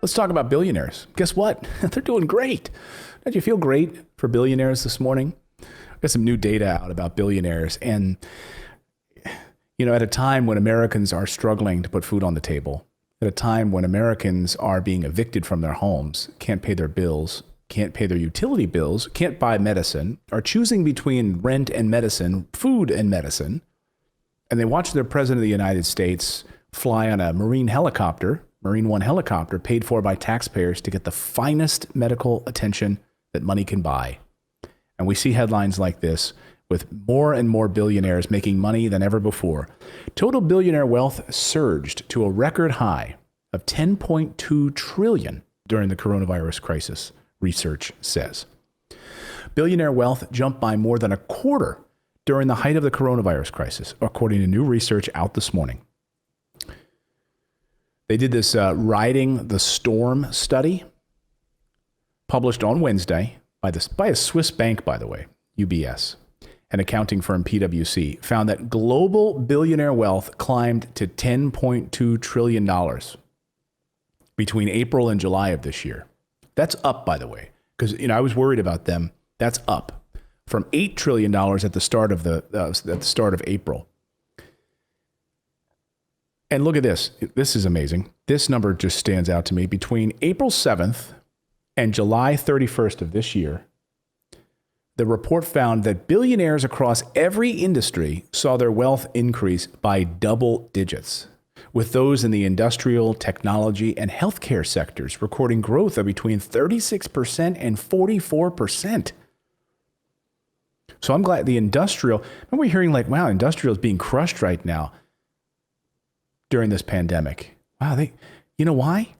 Let's talk about billionaires. Guess what? They're doing great. Don't you feel great for billionaires this morning? Got some new data out about billionaires. And, at a time when Americans are struggling to put food on the table, at a time when Americans are being evicted from their homes, can't pay their bills, can't pay their utility bills, can't buy medicine, are choosing between rent and medicine, food and medicine, and they watch their president of the United States fly on a Marine One helicopter paid for by taxpayers to get the finest medical attention that money can buy. And we see headlines like this with more and more billionaires making money than ever before. Total billionaire wealth surged to a record high of $10.2 trillion during the coronavirus crisis, research says. Billionaire wealth jumped by more than a quarter during the height of the coronavirus crisis, according to new research out this morning. They did this Riding the Storm study, published on Wednesday by a Swiss bank, by the way, UBS, and accounting firm PwC, found that global billionaire wealth climbed to $10.2 trillion between April and July of this year. That's up, by the way, because I was worried about them. That's up from $8 trillion at the start of April. And look at this. This is amazing. This number just stands out to me. Between April 7th and July 31st of this year, the report found that billionaires across every industry saw their wealth increase by double digits, with those in the industrial, technology, and healthcare sectors recording growth of between 36% and 44%. So I'm glad the industrial, remember we're hearing like, wow, industrial is being crushed right now during this pandemic. Wow, you know why?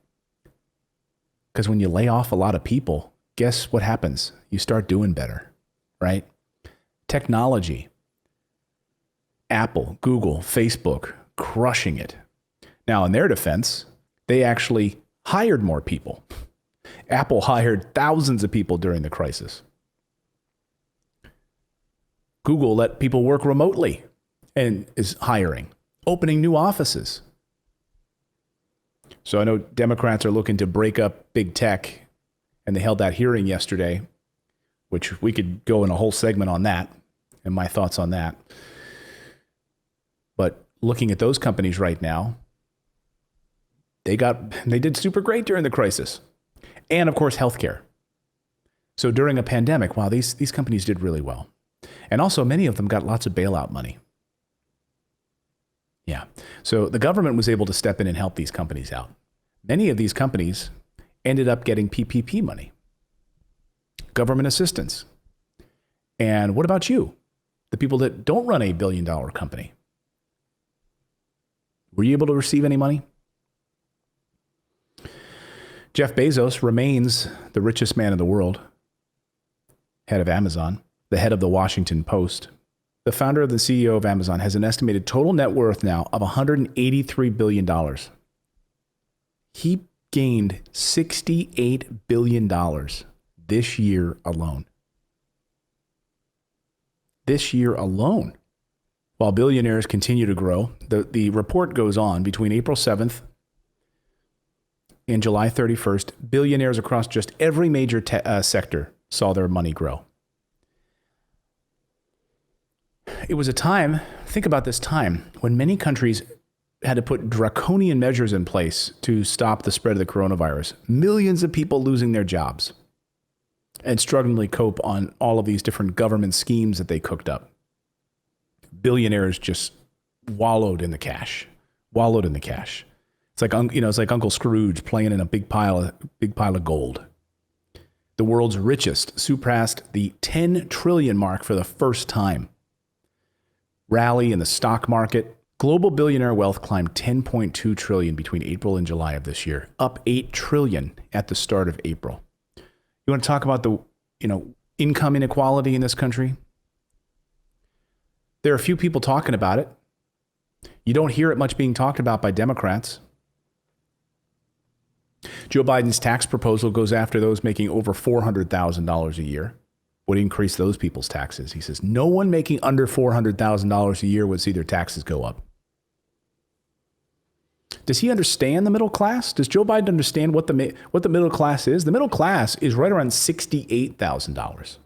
Because when you lay off a lot of people, guess what happens? You start doing better, right? Technology, Apple, Google, Facebook, crushing it. Now, in their defense, they actually hired more people. Apple hired thousands of people during the crisis. Google let people work remotely and is hiring, opening new offices. So I know Democrats are looking to break up big tech, and they held that hearing yesterday, which we could go in a whole segment on that and my thoughts on that. But looking at those companies right now, they did super great during the crisis. And of course, healthcare. So during a pandemic, wow, these companies did really well. And also many of them got lots of bailout money. Yeah. So the government was able to step in and help these companies out. Many of these companies ended up getting PPP money, government assistance. And what about you? The people that don't run a billion-dollar company? Were you able to receive any money? Jeff Bezos remains the richest man in the world, head of Amazon, the head of the Washington Post. The founder of the CEO of Amazon has an estimated total net worth now of $183 billion. He gained $68 billion this year alone. This year alone. While billionaires continue to grow, the report goes on. Between April 7th and July 31st, billionaires across just every major sector saw their money grow. It was a time, think about this time, when many countries had to put draconian measures in place to stop the spread of the coronavirus. Millions of people losing their jobs and struggling to cope on all of these different government schemes that they cooked up. Billionaires just wallowed in the cash. It's like Uncle Scrooge playing in a big pile of gold. The world's richest surpassed the 10 trillion mark for the first time. Rally in the stock market. Global billionaire wealth climbed 10.2 trillion between April and July of this year, up 8 trillion at the start of April. You want to talk about the, income inequality in this country? There are a few people talking about it. You don't hear it much being talked about by Democrats. Joe Biden's tax proposal goes after those making over $400,000 a year. Would increase those people's taxes. He says no one making under $400,000 a year would see their taxes go up. Does he understand the middle class? Does Joe Biden understand what the middle class is? The middle class is right around $68,000.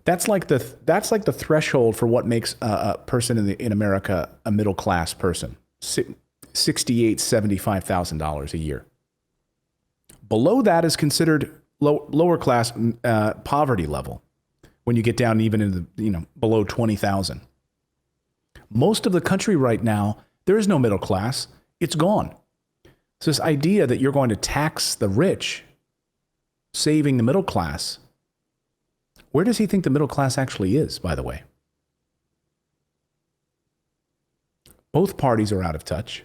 That's like the threshold for what makes a person in America a middle class person. $75,000 a year. Below that is considered lower class poverty level. When you get down even in the below 20,000. Most of the country right now, there is no middle class. It's gone. So this idea that you're going to tax the rich, saving the middle class, where does he think the middle class actually is, by the way? Both parties are out of touch.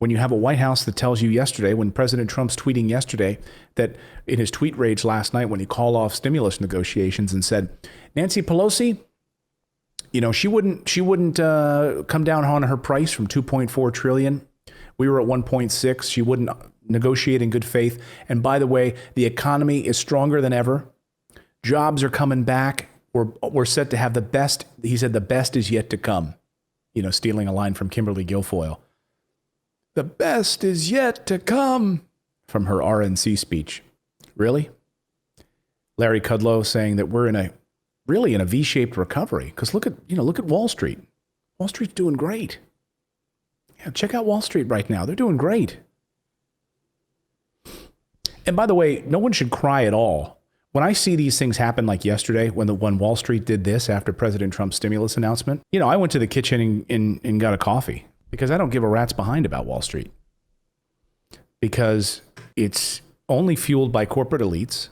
When you have a White House that tells you yesterday, when President Trump's tweeting yesterday, that in his tweet rage last night when he called off stimulus negotiations and said, Nancy Pelosi, she wouldn't come down on her price from 2.4 trillion. We were at 1.6. She wouldn't negotiate in good faith. And by the way, the economy is stronger than ever. Jobs are coming back. We're set to have the best. He said the best is yet to come. Stealing a line from Kimberly Guilfoyle. The best is yet to come, from her RNC speech. Really? Larry Kudlow saying that we're in a V-shaped recovery. Because look at Wall Street. Wall Street's doing great. Yeah, check out Wall Street right now. They're doing great. And by the way, no one should cry at all. When I see these things happen like yesterday, when Wall Street did this after President Trump's stimulus announcement, I went to the kitchen and got a coffee. Because I don't give a rat's behind about Wall Street. Because it's only fueled by corporate elites.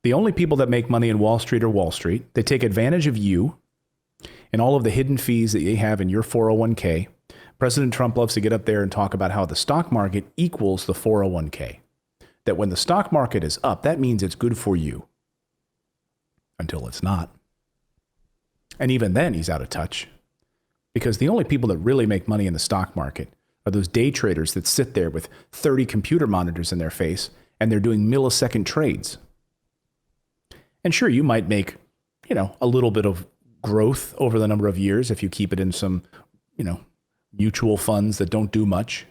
The only people that make money in Wall Street are Wall Street. They take advantage of you and all of the hidden fees that you have in your 401k. President Trump loves to get up there and talk about how the stock market equals the 401k. That when the stock market is up, that means it's good for you. Until it's not. And even then, he's out of touch. Because the only people that really make money in the stock market are those day traders that sit there with 30 computer monitors in their face and they're doing millisecond trades. And sure, you might make, a little bit of growth over the number of years if you keep it in some, mutual funds that don't do much.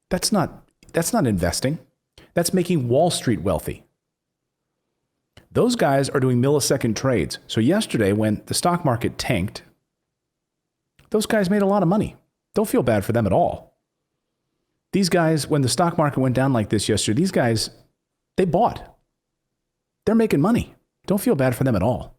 That's not investing. That's making Wall Street wealthy. Those guys are doing millisecond trades. So yesterday when the stock market tanked, those guys made a lot of money. Don't feel bad for them at all. These guys, when the stock market went down like this yesterday, these guys, they bought. They're making money. Don't feel bad for them at all.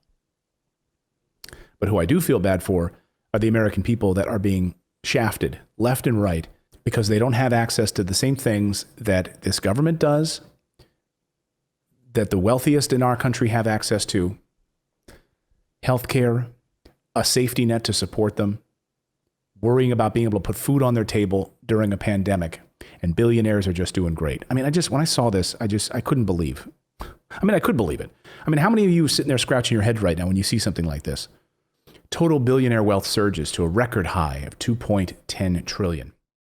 But who I do feel bad for are the American people that are being shafted left and right because they don't have access to the same things that this government does, that the wealthiest in our country have access to. Healthcare, a safety net to support them, worrying about being able to put food on their table during a pandemic, and billionaires are just doing great. I mean, when I saw this, I couldn't believe. I could believe it. How many of you are sitting there scratching your head right now when you see something like this? Total billionaire wealth surges to a record high of 2.10 trillion.